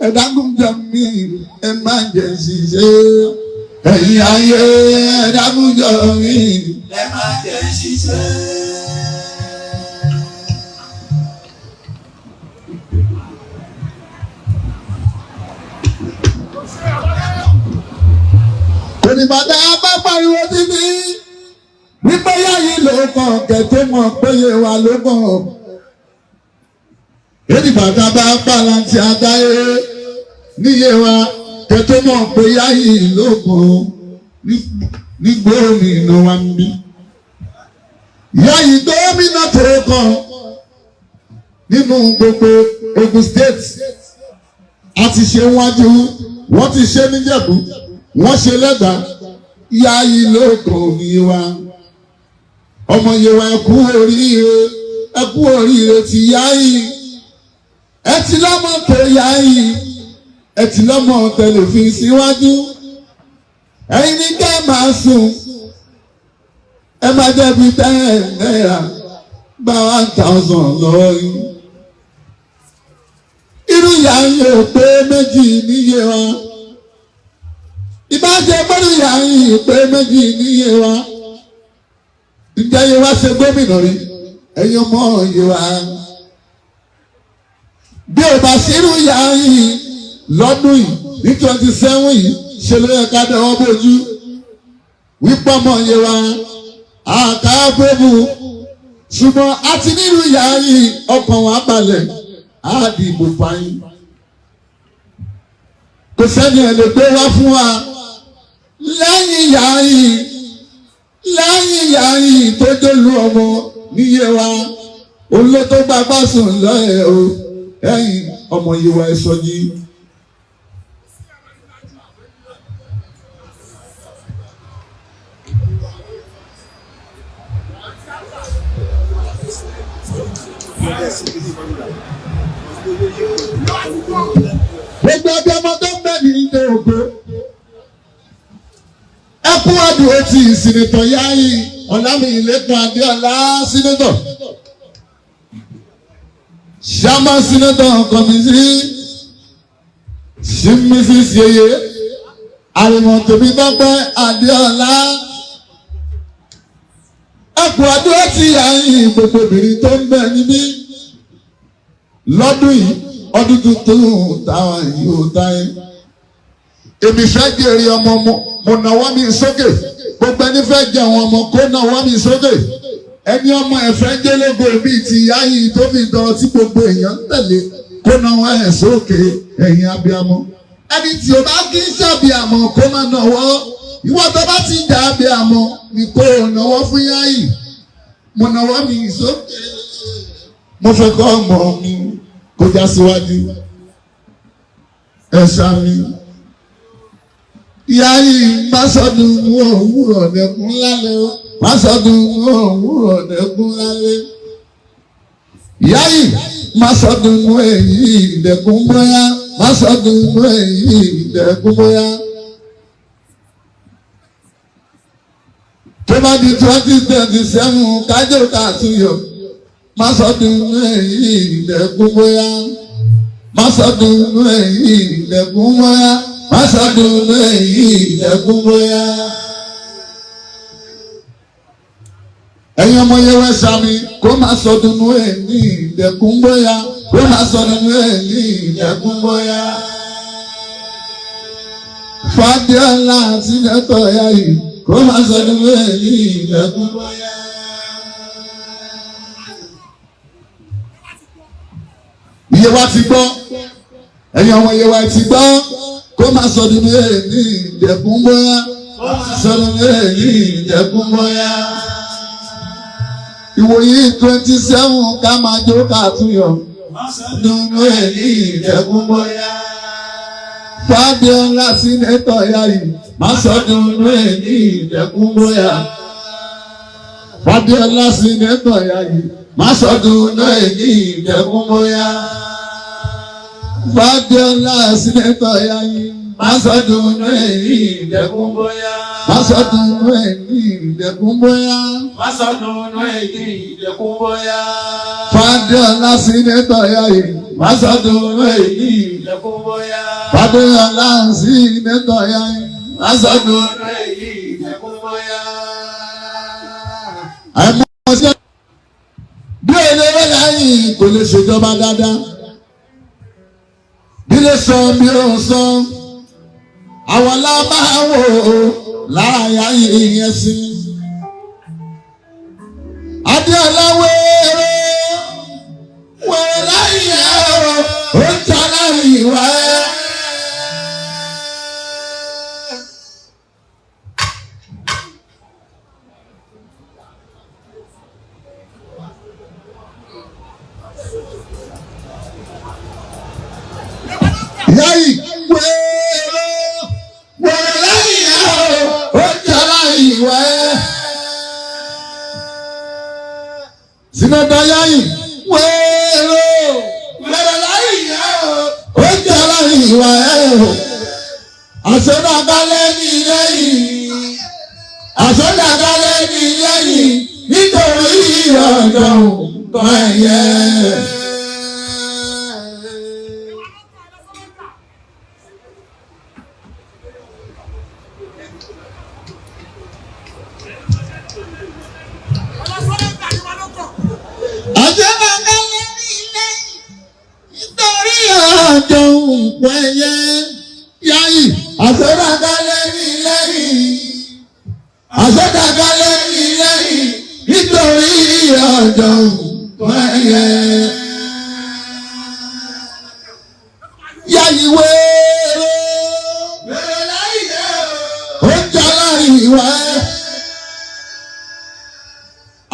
ẹ̀dágún jọ mí ẹ má jẹ́ ṣiṣẹ́ ẹ̀yin ayé ẹ̀dágún jọ mí ẹ má jẹ́ ṣiṣẹ́. oníbàdà bá pariwo títí wípé Yayi ló kàn kẹtó mọ̀ pé Yewa ló kàn oníbàdà bá pàlàntì àdáyé ní Yewa kẹtó mọ̀ pé Yayi ló kàn ní gómìnà wa ń bí Yayi gómìnà tó kàn nínú gbogbo Ogun State àti ṣe wájú wọ́n ti ṣe níjẹ̀bú wọ́n ṣe lẹ́gbà Yayi ló kàn ní Yewa ọmọ Yewa ẹ kú oríire ti Yayi ẹ ti lọ́mọ tó Yayi ẹ ti lọ́mọ tẹlifíìn síwájú ẹ̀yin ní kẹ́ máa sùn ẹ máa jẹ́bi náírà bá 1,000 lọ́wọ́ yín irú Yayi ò pé méjì ní Yewa ìbájẹ́ gbọ́dọ̀ Yayi pé méjì ní Yewa ǹjẹ́ Yewa ṣe gómìnà rí ẹ̀yin ọmọ Yewa bí ò bá ṣírú Yayi lọ́dún yìí ní 27 yìí ṣe ló yẹ ká dẹ́wọ́ bójú wípé ọmọ Yewa àkàbọ̀bù ṣùgbọ́n àti nínú Yayi ọkàn wa balẹ̀ á dìbò fáyín kò sẹ́ni ẹ̀ lè gbé wá fún wa lẹ́yìn Yayi tó délùú ọmọ ní Yewa olóò tó gbàgbà sùn lọ́ẹ̀ o ẹ̀yìn ọmọ Yewa ẹ̀ sọ yìí. Gbogbo ẹgbẹ́ ọmọ tó ń bẹ̀ ní ilé ògbó. Ẹ kú àdùn etí ìsìnìtọ̀ Yayi Ọlámilẹ́kan Adéọlá sínétọ̀. Ṣámá sínétọ̀ kọ̀mísí sí Mrs. Yeye Àrèmọ̀tòmí Tọ́pẹ́ Adéọlá. Ẹ kú àdùn etí Yayi gbogbo obìnrin tó ń bẹ̀ níbí. Lọ́dún yìí ọdún tuntun táwọn yìí ò táyé èmi fẹ́ jèrè ọmọ mo náwó mi sókè gbogbo ẹni fẹ́ jẹun ọmọ kó náwó mi sókè ẹni ọmọ ẹ̀ fẹ́ jẹ́lógo bíi ti Yayi tó fi dán tí gbogbo èèyàn ń tẹ̀lé kó náwó ẹ̀ sókè ẹ̀yin abiyamọ ẹni tí o bá kí ń ṣàbíamọ kó má náwó ìwọ tó bá ti jà abiyamọ ni kó náwó fún Yayi mo náwó mi sókè mo fẹ́ kọ́ ọmọ mi kó já síwájú ẹ̀ṣá mi Yayi má sọdún òwúrọ̀ dẹkùn lálẹ́ o má sọdún òwúrọ̀ dẹkùn lálẹ́ Yayi má sọdún èyí dẹkùn bóyá má sọdún èyí dẹkùn bóyá tó bá di 2027 kájọ kàtúnyọ̀ má sọdún èyí dẹkùn bóyá má sọdún èyí dẹkùn bóyá má sọdún èyí dẹkùn bóyá. ẹ̀yin ọmọ Yewa sami kó má sọdún èyí dẹkùn bóyá kó má sọdún èyí dẹkùn bóyá. Fàdíọ́lá sínétọ̀ Yayi kó má sọdún èyí dẹkùn bóyá. Yewa ti gbọ́ ẹ̀yin ọmọ Yewa ti gbọ́ kó má sọdún ní ìdẹ̀kùn bóyá kó má sọdún ní ìdẹ̀kùn bóyá. Ìwòyí 27 ká máa jó kàtúnyọ̀ má sọdún ní ìdẹ̀kùn bóyá. Fàdíọ́lá sínétọ̀ Yayi má sọdún ní ìdẹ̀kùn bóyá. Fàdíọ́lá sínétọ̀ Yayi má sọdún ní ìdẹ̀kùn bóyá. Fàdíọ́lá sínétọ̀ Yayi má sọdún ní ìdẹ̀kùn bóyá. Má sọdún inú ẹ̀ ní ìdẹ̀kùn bóyá. Má sọdún inú ẹ̀ ní ìdẹ̀kùn bóyá. Fádéọlá sínétọ̀ Yayi. Má sọdún inú ẹ̀ ní ìdẹ̀kùn bóyá. Fádéọlá sínétọ̀ Yayi. Má sọdún inú ẹ̀ ní ìdẹ̀kùn bóyá. Àìmọ̀ ṣe bí eléré Yayi kò lè ṣèjọba dáadáa. Bí lè sọ bí ó sọ. Àwọn lábáwò lára Yayi yẹn sí. Adéọlá wéré wéré láyé ọ̀rọ̀ ó ń ta láyé wá. Yayi wéré wéré láyé ọ̀rọ̀ ó ń ta láyé wá. Sinada Yayi wéré wéré láyé ọ̀rọ̀ ó ń ta láyé wá. Àṣọdàgálẹ̀ ní lẹ́yìn àṣọdàgálẹ̀ ní lẹ́yìn nítorí ọ̀dọ̀ nǹkan ẹ̀yẹ. Yayi àṣọdàgálẹ̀ ní lẹ́yìn àṣọdàgálẹ̀ ní lẹ́yìn nítorí ọjọ́ wẹ́yẹ. Yayi wéré wéré láyé ó ń jọlá ìwà.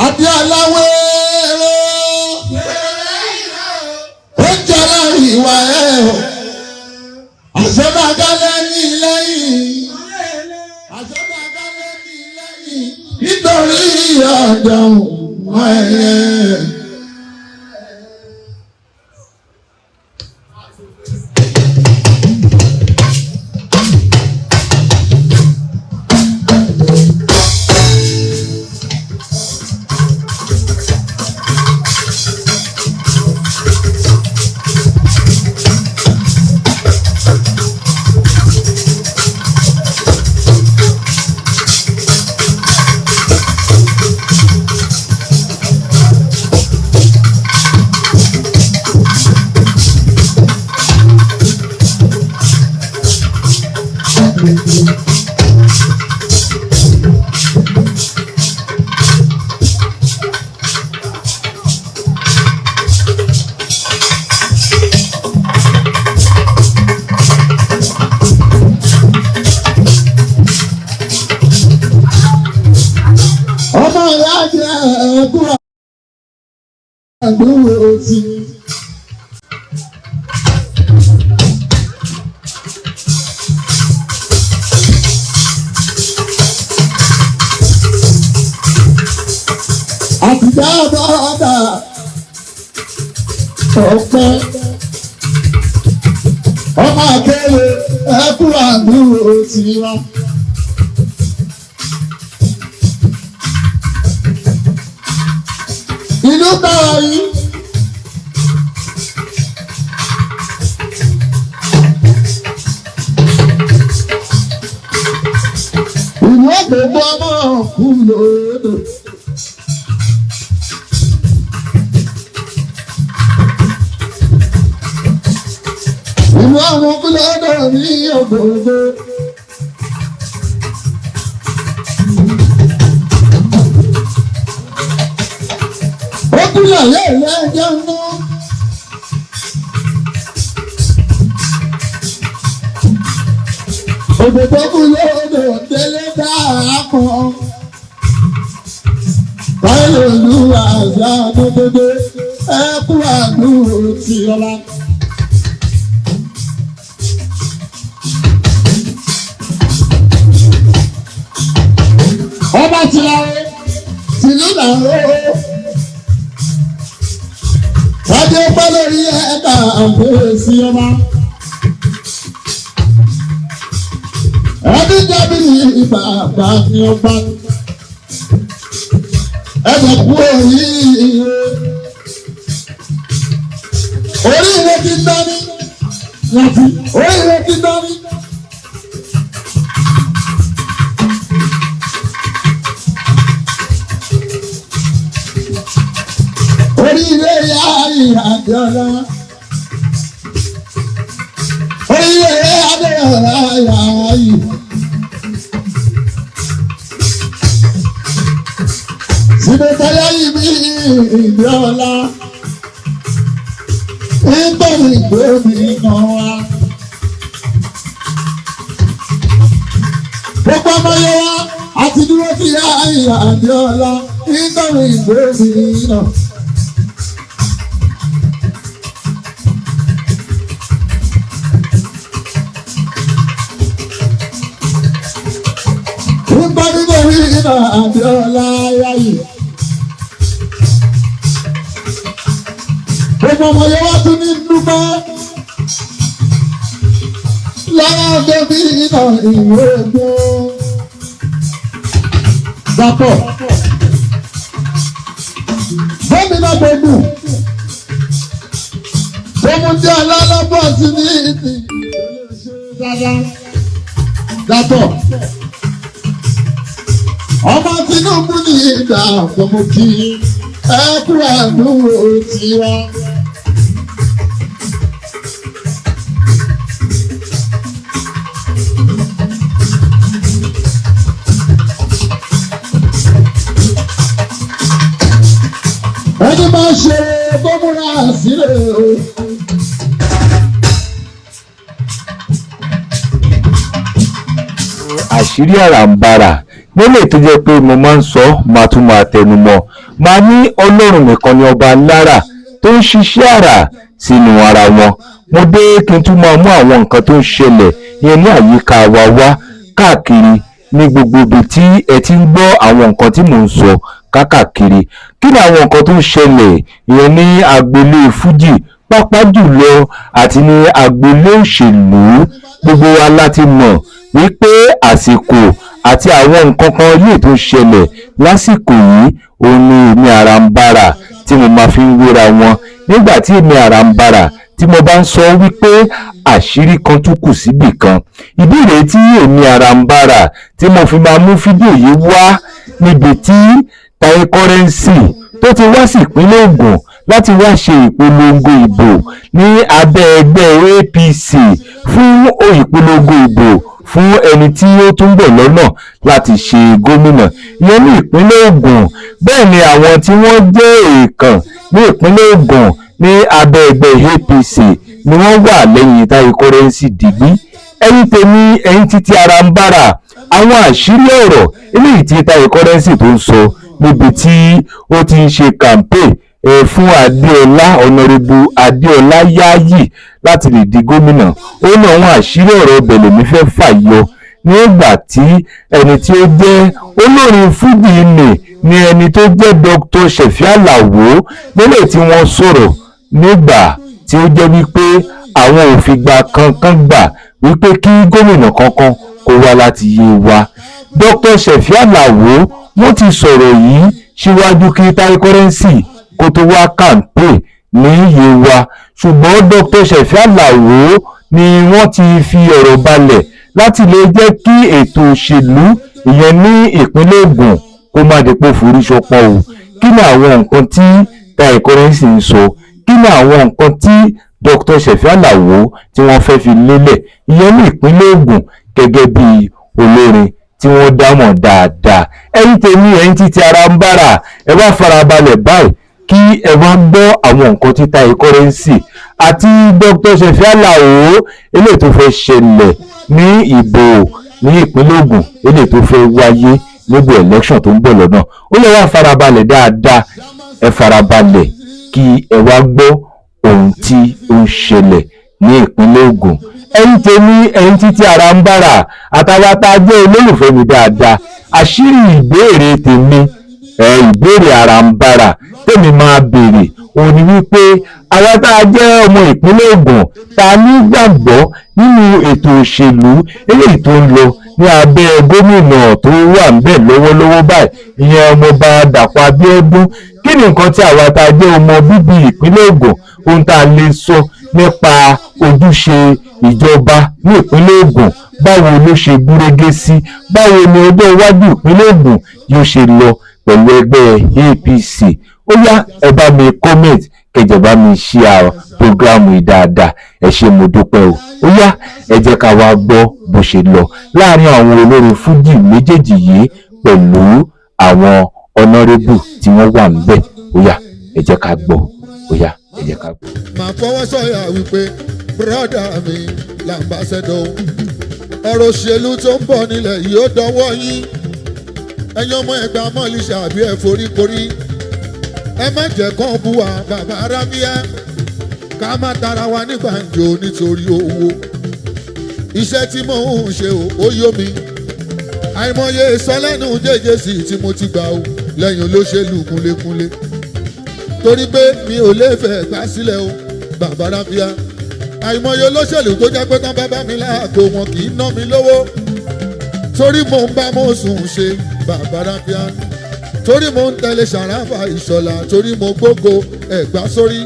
Adéọlá wéré wéré láyé ó ń jọlá ìwà. Àṣọdàgálẹ̀ ní lẹ́yìn àṣọdàgálẹ̀ ní lẹ́yìn nítorí ọ̀dọ̀ wẹ̀yẹ. Ọmọ ìyá jẹ́ ẹ̀kúrà àdúgbò sí. Àtìjà bọ́dà ọ̀pẹ ọmọ akẹ́lẹ̀ ẹ̀kúrà àdúgbò sí wa. Ìlú táwa yìí. Ìlú ògbógbó ọmọ kú lòdò. Ìlú àwọn kú lòdò ní ògbógbó. Kúlẹ̀ yẹ́ ìyá ẹjẹ́ ń ná. Òdòdó kúlẹ̀ odò délé dáa kan. Báyọ̀ olúwa àṣà àdókòdó ẹ̀kú àdúró ti ọlá. Ọba tìláwé tìlú làwọ̀. Adé pẹ́ lórí ẹ̀ka àbẹ̀rẹ̀ sí ọba. oníjàbí bàbá ni ọba ẹ̀dẹ̀ kú oríire oríire ti dání láti oríire ti dání. Oríire YAYI Abíọ́lá oríire Abíọ́lá YAYI síbẹ̀tẹ̀ YAYI bí Abíọ́lá nítorí Gomina wa gbogbo ọmọ Yewa àti dúró sí YAYI Abíọ́lá nítorí Gomina. Gomina Abíọ́lá YAYI gbogbo ọmọ Yewa tún ní dúpẹ́ lára Gomina ìwé ẹgbẹ́ dàpọ̀ Gomina gbogbo jẹ́ alálàbọ̀ sí ní ìdí dáadáa dàpọ̀. Ọmọ Tinubu ní ìgbà ọmọ kí ẹ kú àdúró tiwa. Ẹni máa ṣe gómìnà sílẹ̀ o. Àṣírí Aranbara nílé tó jẹ́ pé mo máa ń sọ máa tún máa tẹnu mọ́ máa ní Ọlọ́run nìkan ni ọba lára tó ń ṣiṣẹ́ àrà sínú ara wọn. Mo dé kí n tún máa mú àwọn nǹkan tó ń ṣẹlẹ̀ yẹn ní àyíká wa wá káàkiri ní gbogbo ibi tí ẹ ti ń gbọ́ àwọn nǹkan tí mò ń sọ káàkiri. Kí ni àwọn nǹkan tó ń ṣẹlẹ̀ yẹn ní agboolé fújì pàápàá jùlọ àti ní agboolé òṣèlú? Gbogbo wa láti mọ̀ wípé àsìkò àti àwọn nǹkan kan yìí tó ṣẹlẹ̀ lásìkò yìí òun ni èmi Aranbara tí mo máa fi ń wéra wọn. Nígbà tí èmi Aranbara tí mo bá ń sọ wípé àṣírí kan tún kù síbì kan, ìdí rèé tí èmi Aranbara tí mo fi máa mú fídíò yìí wá níbi tí Taye tó ti wá sí ìpínlẹ̀ Ogun láti wá ṣe ìpolongo ìbò ní abẹ́ ẹgbẹ́ APC fún ìpolongo ìbò fún ẹni tí ó tún bọ̀ lọ́nà láti ṣe gómìnà ìyẹn ní ìpínlẹ̀ Ogun. Bẹ́ẹ̀ ni àwọn tí wọ́n jẹ́ èèkàn ní ìpínlẹ̀ Ogun ní abẹ́ ẹgbẹ́ APC ni wọ́n wà lẹ́yìn Taye dìgbì. Ẹ̀yin tèmi, ẹ̀yin títí Aranbara, àwọn àṣírí ọ̀rọ̀ eléyìí tí Taye tó ń sọ níbi tí ó ti ń ṣe campaign fún Honorable Adéọlá YAYI láti lè di gómìnà. Ó ní àwọn àṣírí ọ̀rọ̀ ọbẹ̀ lèmi fẹ́ fàyọ nígbà tí ẹni tí ó jẹ́ olórin fújì ní ẹni tó jẹ́ Dr. Sefiu Alao nílé tí wọ́n sọ̀rọ̀ nígbà tí ó jẹ́ wípé àwọn ò fìgbà kankan gbà wípé kí gómìnà kankan kó wá láti Yewa. Dr. Sefiu Alao wọ́n ti sọ̀rọ̀ yìí síwájú kí Taye kó tó wá campaign ní Yewa, ṣùgbọ́n Dr. Sefiu Alao ni wọ́n ti fi ọ̀rọ̀ balẹ̀ láti lè jẹ́ kí ètò òṣèlú ìyẹn ní ìpínlẹ̀ Ogun kó má dípò forí ṣọpọ̀ o. Kí ni àwọn nǹkan tí Taye ń sọ? Kí ni àwọn nǹkan tí Dr. Sefiu Alao tí wọ́n fẹ́ fi lélẹ̀ ìyẹn ní ìpínlẹ̀ Ogun gẹ́gẹ́ bí olórin tí wọ́n dámọ̀ dáadáa? Ẹ̀yin tèmi, ẹ̀yin títí Aranbara, ẹ wá farabalẹ̀ báyìí kí ẹ wá gbọ́ àwọn nǹkan tí Taye àti Dr. Sefiu Alao eléyìí tó fẹ́ ṣẹlẹ̀ ní ìbò ní ìpínlẹ̀ Ogun eléyìí tó fẹ́ wáyé níbo election tó ń bọ̀ lọ́nà. Ó lè wá farabalẹ̀ dáadáa, ẹ farabalẹ̀ kí ẹ wá gbọ́ ohun tí ó ń ṣẹlẹ̀ ní ìpínlẹ̀ Ogun. Ẹ̀yin tèmi, ẹ̀yin títí Aranbara àtàwọn tá a jẹ́ olólùfẹ́ mi dáadáa, àṣírí ìbéèrè tèmi ìbéèrè Aranbara tèmi máa béèrè òun ni wípé àwọn tá a jẹ́ ọmọ ìpínlẹ̀ Ogun ta ní gbàgbọ́ nínú ètò òṣèlú eléyìí tó ń lọ ní abẹ́ gómìnà tó wà ńbẹ̀ lọ́wọ́lọ́wọ́ báyìí ìyẹn ọmọọba Dàpọ̀ Abíọ́dún. Kí ni nǹkan tí àwa tá a jẹ́ ọmọ bíbí ìpínlẹ̀ Ògùn ohun tá a lè sọ nípa ojúṣe ìjọba ní ìpínlẹ̀ Ògùn, báwo ló ṣe gúnrégé sí, báwo ni ọjọ́ iwájú ìpínlẹ̀ Ògùn yóò ṣe lọ pẹ̀lú ẹgbẹ́ APC? Ó yá ẹ bá mi comment kẹjọ bá mi share programu yìí dáadáa, ẹ ṣé mo dúpẹ́ o. Ó yá ẹ jẹ́ ká wá gbọ́ bó ṣe lọ láàrin àwọn olórin fújì méjèèjì yìí pẹ̀lú àwọn honourable tí wọ́n wà níbẹ̀. Ó yá ẹ jẹ́ ká gbọ́, ó yá ẹ jẹ́ ká gbọ́. màá fọwọ́ sọ̀yà wípé bùrọ̀dà mi làǹbàṣẹ́dọ̀ ọ̀rọ̀ òṣèlú tó ń bọ̀ nílẹ̀ yìí ó dọwọ́ yín. ẹ̀yin ọmọ Ẹ̀gbá mọ́lì ṣàbí ẹ̀ foríkorí, ẹ má jẹ́ kán bú wa bàbá arábíà, ká má tara wa ní gbàǹjo nítorí owó. iṣẹ́ tí mò ń ṣe ó yó mi, àìmọye ìsọlẹ́nu jẹ́jẹ́sì tí mo ti gbà ó lẹ́yìn olóṣèlú kúnlékúnlé, torí pé mi ò lè fẹ́ gbà sílẹ̀ o bàbá arábíà. àìmọye olóṣèlú tó jẹ́ pé tán bá bá mi láàgó wọn kì í ná mi lówó, torí mò ń bá mò sùn ṣe bàbá arábíà, torí mò ń tẹ̀lé Ṣàràfà Ìṣọ̀lá, torí mo gbógo Ẹ̀gbá sórí,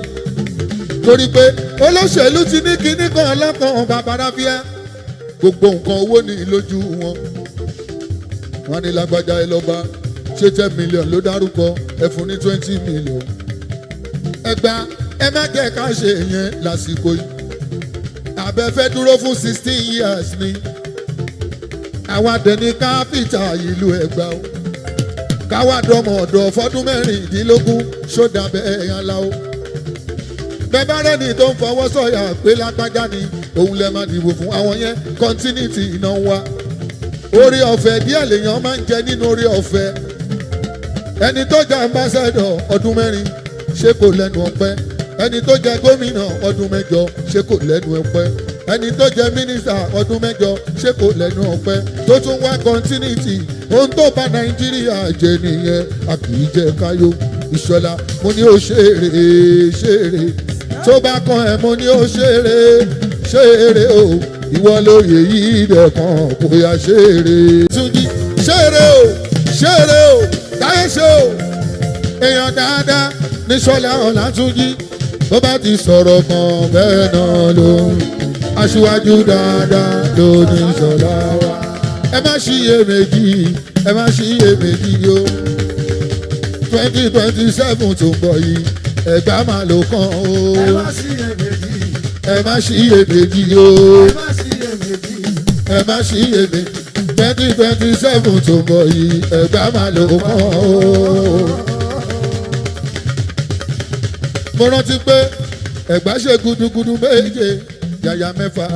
torí pé olóṣèlú ti ní kinní kan ọlọ́kan bàbá arábíà, gbogbo nǹkan owó ní lójú wọn. wọ́n ní lágbájá ẹ lọ bá ṣe 10 million ló dárúkọ, ẹ fún ní 20 million. Ẹ̀gbá ẹ má jẹ́ ká ṣe yẹn lásìkò yìí, àbẹ̀fẹ́ dúró fún 16 years ni àwa dẹni káfíńtà ìlú Ẹ̀gbá o, káwá dọmọ ọ̀dọ̀ fọ́dún 16 ṣódà bẹ́ẹ̀ yàn láwọ́. bẹ́ẹ̀ bá rẹ́ni tó ń fọwọ́ sọ̀yà pé lágbájá ni òun lè máa dìbò fún, àwọn yẹn continuity iná wa. orí ọ̀fẹ́ díẹ̀ lèèyàn máa ń jẹ nínú orí ọ̀fẹ́. ẹni tó jẹ́ ambassador ọdún 4 ṣé kò lẹ́nu ọpẹ́, ẹni tó jẹ́ gómìnà ọdún 8 ṣé kò lẹ́nu ọpẹ́, ẹni tó jẹ́ mínísítà ọdún 8 ṣé kò lẹ́nu ọpẹ́, tó tún wá continuity. ohun tó bá Nàìjíríà jẹ nìyẹn, a kì í jẹ káyọ̀. Ìṣọ̀lá mo ní ó ṣeré tó bá kan ẹ̀, mo ní ó ṣeré o, ìwọ lóye yìí dẹ̀kan kò yá ṣeré. Túnjí ṣeré o Táyé ṣe o, èèyàn dáadáa ní Ṣọlá Ọlátúnjí, tó bá ti sọ̀rọ̀ kan bẹ́ẹ̀ náà ló ń aṣíwájú dáadáa ló ní Ṣọlá wa. ẹ má ṣiyèméjì o, 2027 tó ń bọ̀ yìí Ẹ̀gbá máa ló kàn o. ẹ má ṣiyèméjì o, ẹ má ṣiyèméjì 2027 tó ń bọ̀ yìí Ẹ̀gbá máa ló kàn o. mo rántí pé Ẹ̀gbá ṣe gudugudu méje yàyà mẹ́fà.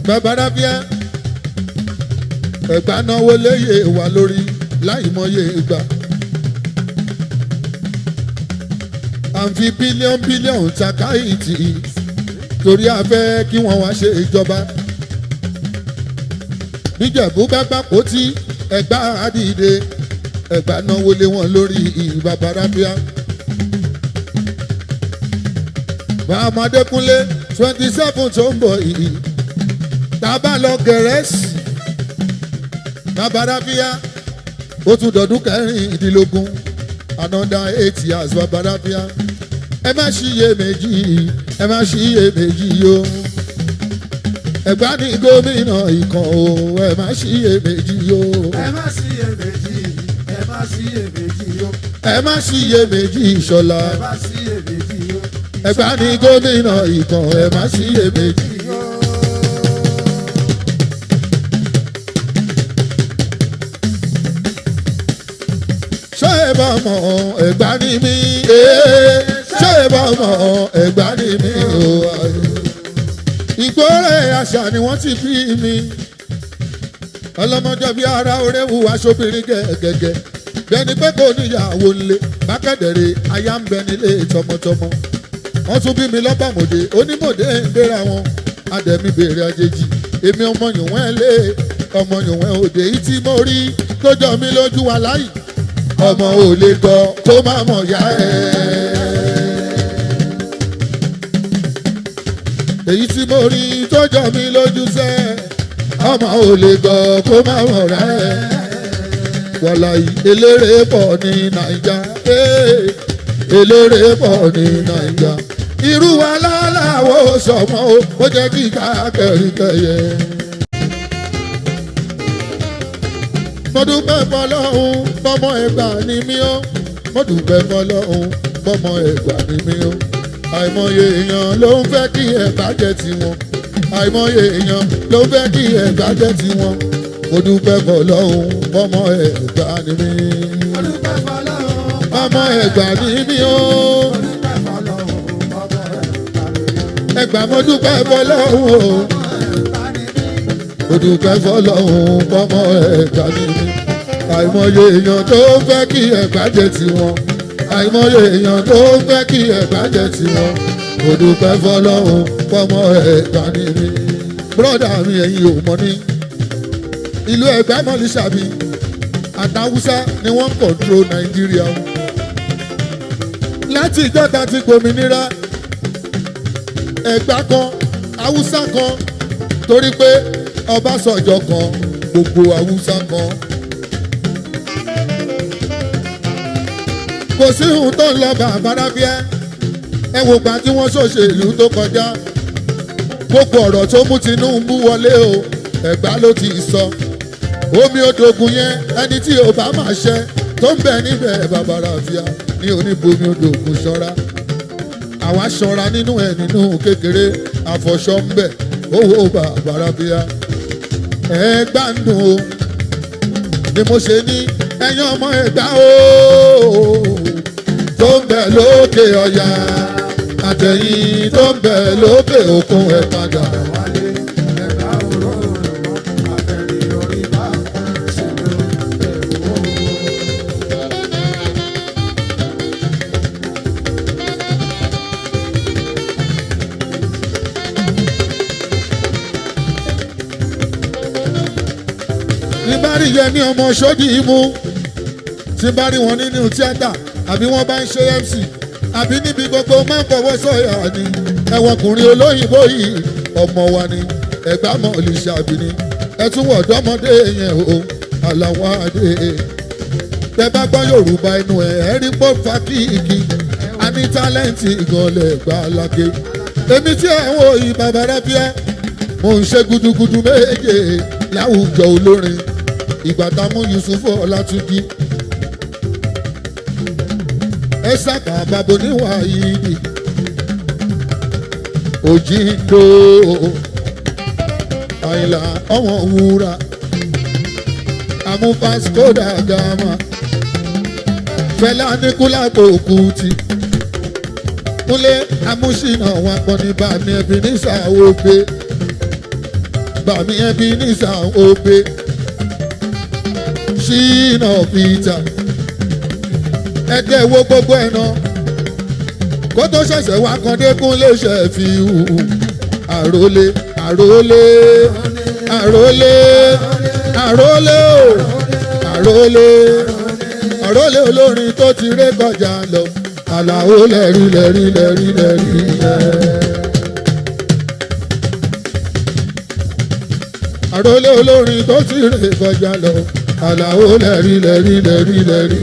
bàbá arábíà Ẹ̀gbá náwó léyè wà lórí láìmọye ìgbà. à ń fi bílíọ̀nù takáìtì torí a fẹ́ kí wọ́n wá ṣe ìjọba. bíjẹ̀bú bá gbàpò tí Ẹ̀gbá àdìde, Ẹ̀gbá náwó lé wọn lórí bàbá arábíà. bàbá Adékúnlé 27 tó ń bọ̀ yìí, tá a bá lọ gẹ̀rẹ́sì bàbá arábíà ó tún dọ̀dún 16, another 8 years bàbá arábíà. ẹ má ṣiyèméjì o, Ẹ̀gbá ní gómìnà ìkan o, ẹ má ṣiyèméjì o, ẹ má ṣiyèméjì Ìṣọ̀lá, Ẹ̀gbá ní gómìnà ìkan, ẹ má ṣiyèméjì. ṣé ẹ bá mọ̀ Ẹ̀gbá ní mí, ṣé ẹ bá mọ̀ Ẹ̀gbá ní mí o. Ìgbórè àṣà ni wọ́n ti bí mi, ọlọ́mọdé bíi ara oré wù aṣọ́bìnrin gẹ́gẹ́gẹ́, bẹ́ẹ̀ni pé kò níyàwó ńlé, bákẹ́dẹ̀rẹ̀ aya ń bẹ nílé tọmọtọmọ. wọ́n tún bí mi lọ́bàmọ̀dé, onímọ̀dé ń béèrè àwọn adẹ̀mí béèrè àjèjì, èmi ọmọ yòówẹ́ lé ọmọ yòówẹ́ òde yìí tí mo rí tó jọ mí lójú wa láyì, ọmọ ò lè gbọ́ kó má mọ̀ yá ẹ̀. èyí tí mo rí tó jọ mí lójú sẹ́ ọmọ ò lè gbọ́ kó má mọ̀ rẹ̀ wàláhì eléré pọ̀ ní Naija eléré pọ̀ ní Naija irú wa láláwo sọmọ ó jẹ́ kí ká kẹ̀ríkẹ̀yẹ. mo dúpẹ́ fọlọ́hún bọ́mọ Ẹ̀gbá ni mí ó mo dúpẹ́ fọlọ́hún bọ́mọ Ẹ̀gbá ni mí ó àìmọye èèyàn ló ń fẹ́ kí Ẹ̀gbá jẹ́ tiwọn àìmọye èèyàn ló ń fẹ́ kí Ẹ̀gbá jẹ́ tiwọn mo dúpẹ́ fọlọ́hún bọ́mọ Ẹ̀gbá ni mí ọmọ Ẹ̀gbá ni mí ó Ẹ̀gbá mo dúpẹ́ fọlọ́hún o mo dúpẹ́ fọlọ́hún bọ́mọ Ẹ̀gbá ni mí àìmọye èèyàn tó ń fẹ́ kí Ẹ̀gbá jẹ́ tiwọn àìmọye èèyàn tó ń fẹ́ kí Ẹ̀gbá jẹ́ tiwọn mo dúpẹ́ fọlọ́hún bọ́mọ Ẹ̀gbá ni mí. bírọ́dà mi ẹ̀yin ò mọ̀ ní ìlú Ẹ̀gbá mọ̀lísàbí àtàwùsá ni wọ́n ń kọ̀ntró Nàìjíríà láti ìjọba ti gbòmìnira Ẹ̀gbá kan Haúsá kan torí pé Ọbásanjọ́ kan gbogbo Haúsá kan. kò sí ohun tó ń lọ bàbá rábíà ẹ wò gbà tí wọ́n ṣòṣèlú tó kọjá gbogbo ọ̀rọ̀ tó mú Tinubu wọlé o Ẹ̀gbá ló ti sọ omi odògùn yẹn ẹni tí ò bá máa ṣe tó ń bẹ níbẹ̀ bàbá rábíà ní oníbomi odògùn ṣọ́ra àwa ṣọ́ra nínú ẹ̀ nínú kékeré àfọ̀ṣọ́ ń bẹ̀ owó bàbá rábíà Ẹ̀gbá ń dùn o ni mo ṣe ní ẹ̀yin ọmọ Ẹ̀gbá o tó ń bẹ lókè ọ̀yà àtẹ̀yìn tó ń bẹ lókè òkun ẹ̀ padà wálé Ẹ̀gbá òróró àtẹ̀yìn orí bá ṣèlú ẹ̀wọ̀. ní bá rí Yẹmí ọmọ Ṣódì imú tí bá rí wọn nínú tíátà àbí wọ́n bá ń ṣe MC àbí níbi gbogbo máa ń fọwọ́ sọ̀yà ni ẹ̀wọ̀n ọkùnrin olóyìnbó yìí ọmọ wa ni Ẹ̀gbá mọ̀lísàbí ni ẹ tún wọ̀ ọ̀dọ́mọdé yẹn o Àlàwọ̀ Adé tẹ bá gbọ́ Yorùbá inú ẹ̀ rí pọ́ fàkìkì a ní tálẹ́ǹtì ìgànlẹ̀ Ẹ̀gbá aláké èmi tí ẹ̀ ń wò yìí bàbá rábíà mo ń ṣe gudugudu méje láwùjọ olórin ìgbà tá a mú Yusuf Ọlátúnjí ẹ ṣàkà bàbá oníwà yìí Òjìndó Àyìnlá ọmọ wúrà amúfàsíkò dàgàmà Fẹlá Aníkúlápó Kútì Kúnlé amúṣínà wọn kọ́ ní bàmí ẹbí ní sàwọ́pẹ́ bàmí ẹbí ní sàwọ́pẹ́ Ṣínà Peter ẹ̀dẹ̀ wo gbogbo ẹ̀ náà kó tó ṣẹ̀ṣẹ̀ wá kan dékun lè Sefiu àrólé àrólé àrólé àrólé o àrólé àrólé olórin tó ti ré kọjá lọ Àlàó lẹ́rí lẹ́rí lẹ́rí lẹ́rí àrólé olórin tó ti ré kọjá lọ Àlàó lẹ́rí lẹ́rí lẹ́rí lẹ́rí.